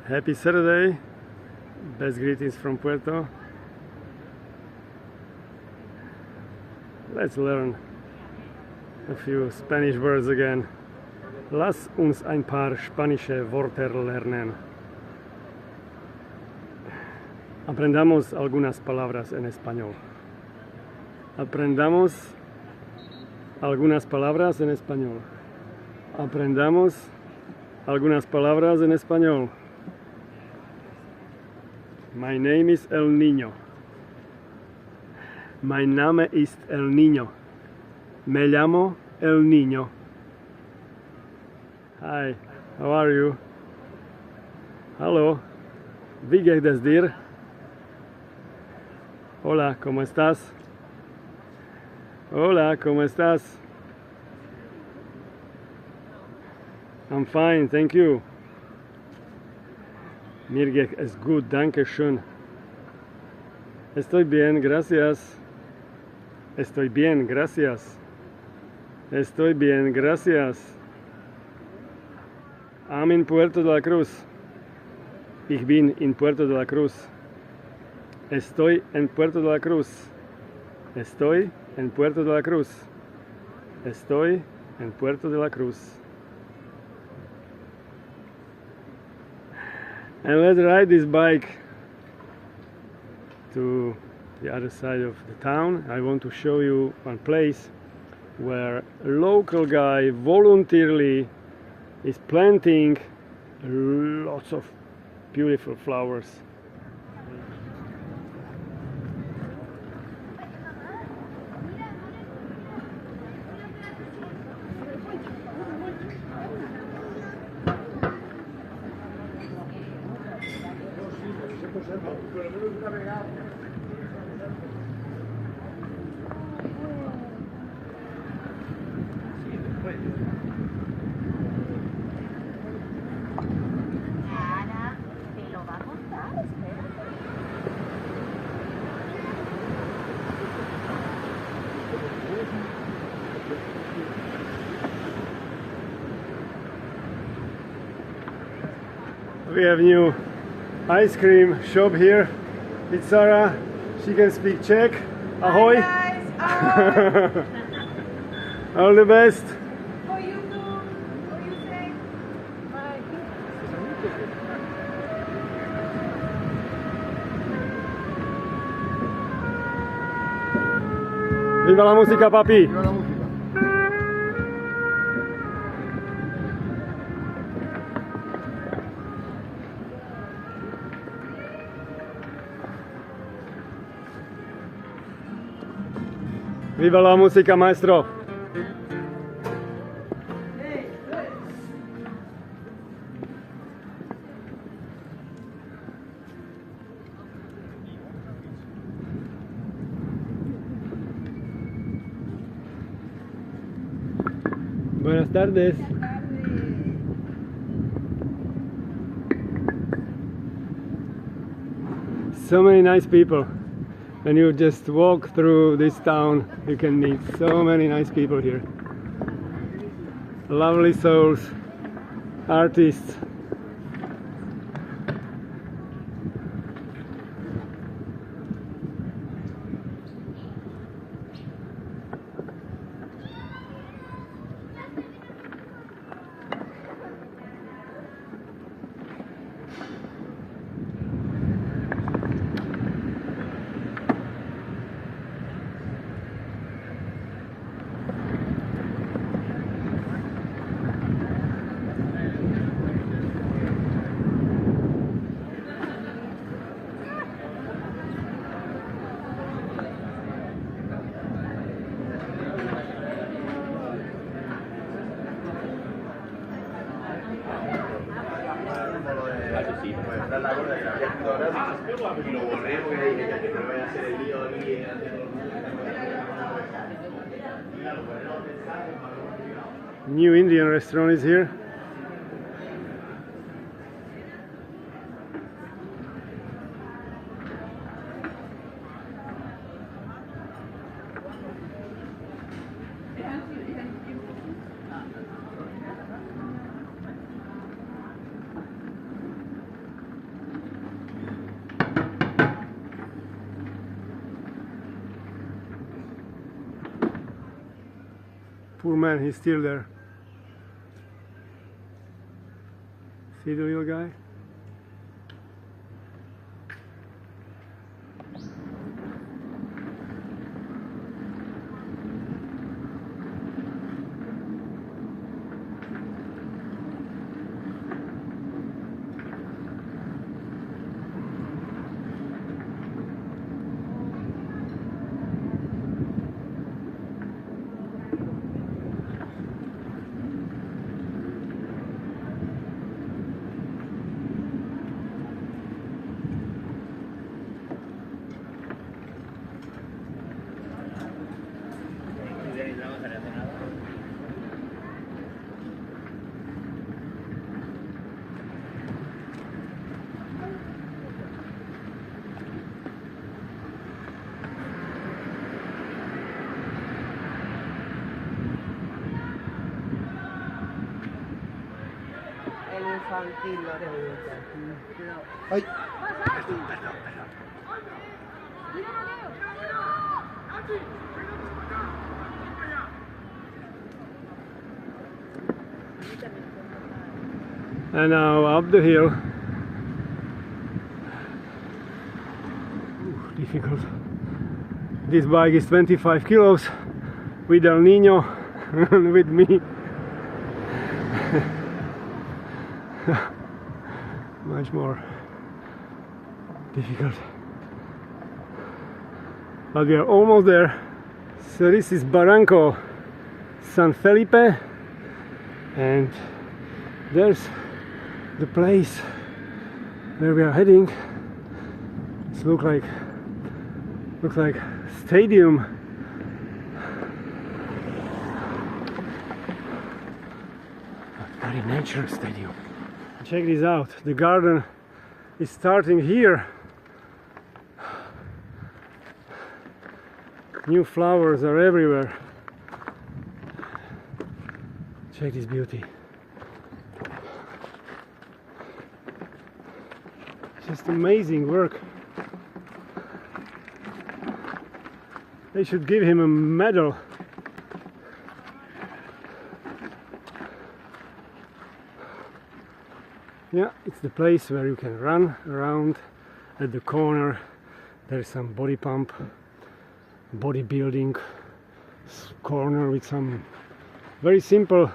Happy Saturday, best greetings from Puerto. Let's learn a few Spanish words again. Lass uns ein paar spanische Wörter lernen. Aprendamos algunas palabras en español. Aprendamos algunas palabras en español. Aprendamos algunas palabras en español. My name is El Niño. Mein Name ist El Niño. Me llamo El Niño. Hi, how are you? Hallo, wie geht es dir? Hola, ¿cómo estás? Hola, ¿cómo estás? I'm fine, thank you. Mir geht es gut, danke schön. Estoy bien, gracias. Estoy bien, gracias. Estoy bien, gracias. I'm in Puerto de la Cruz. Ich bin in Puerto de la Cruz. Estoy en Puerto de la Cruz. Estoy en Puerto de la Cruz. Estoy en Puerto de la Cruz. And let's ride this bike to the other side of the town. I want to show you one place where a local guy voluntarily is planting lots of beautiful flowers. We have new ice cream shop here. It's Sarah. She can speak Czech. Ahoy! Hi guys. Ahoy. All the best. For you too. What do you say? Bye. Viva la música, papi. Viva la música. Viva la música, maestro. Buenas tardes. So many nice people. When you just walk through this town, you can meet so many nice people here. Lovely souls, artists. New Indian restaurant is here. Poor man, he's still there. See the little guy? El infantil no te gusta. Ay, And now up the hill. Difficult. This bike is 25 kilos with El Nino and with me. Much more difficult. But we are almost there. So this is Barranco San Felipe, and there's the place where we are heading. It looks like stadium. A very natural stadium. Check this out. The garden is starting here. New flowers are everywhere. Check this beauty. Just amazing work. They should give him a medal. Yeah, it's the place where you can run around. At the corner there's some body pump, bodybuilding corner with some very simple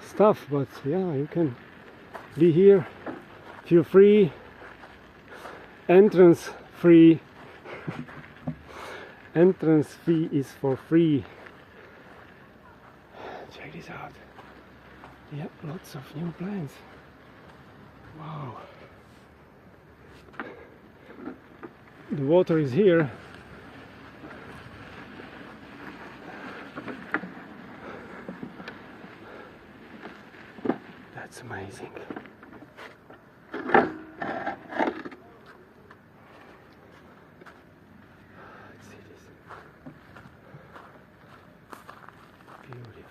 stuff, but yeah, you can be here, feel free, entrance free. Entrance fee is for free. Check this out. Yeah, lots of new plants. Wow. The water is here. That's amazing. See this. Beautiful.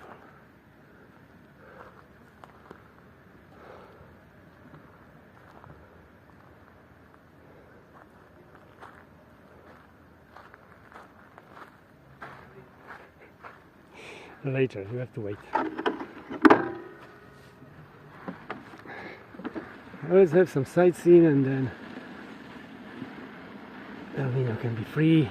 Later, you have to wait. Let's have some sightseeing and then El Nino can be free.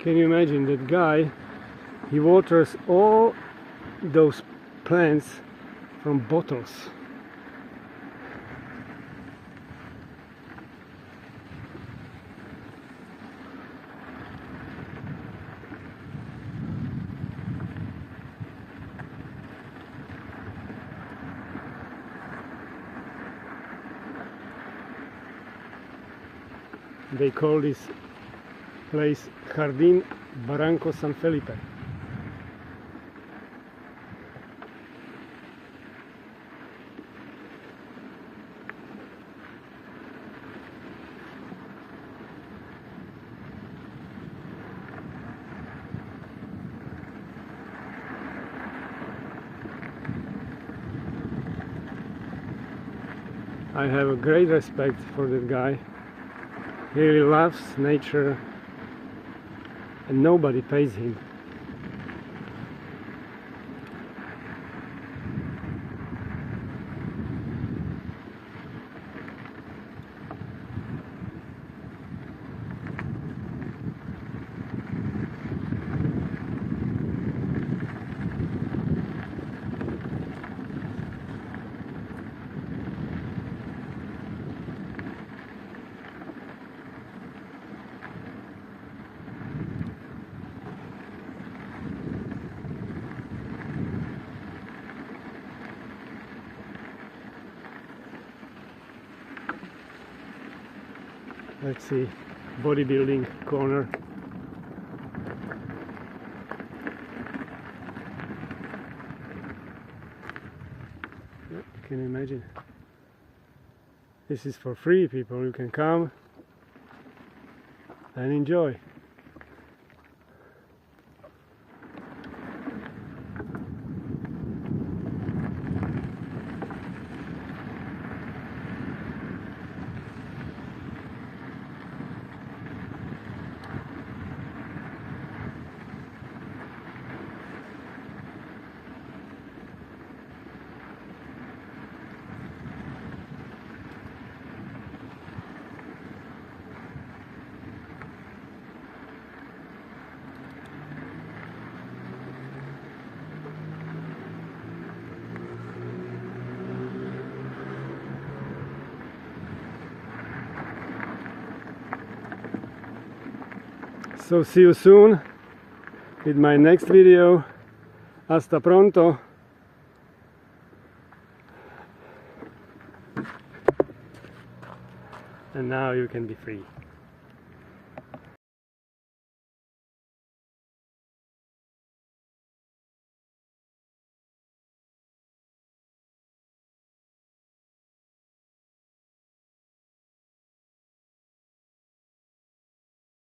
Can you imagine that guy? He waters all those plants from bottles. They call this place Jardín Barranco San Felipe. I have a great respect for that guy. He really loves nature and nobody pays him. Let's see, bodybuilding corner. Yeah, can you imagine? This is for free, people. You can come and enjoy. So see you soon with my next video. Hasta pronto. And now you can be free.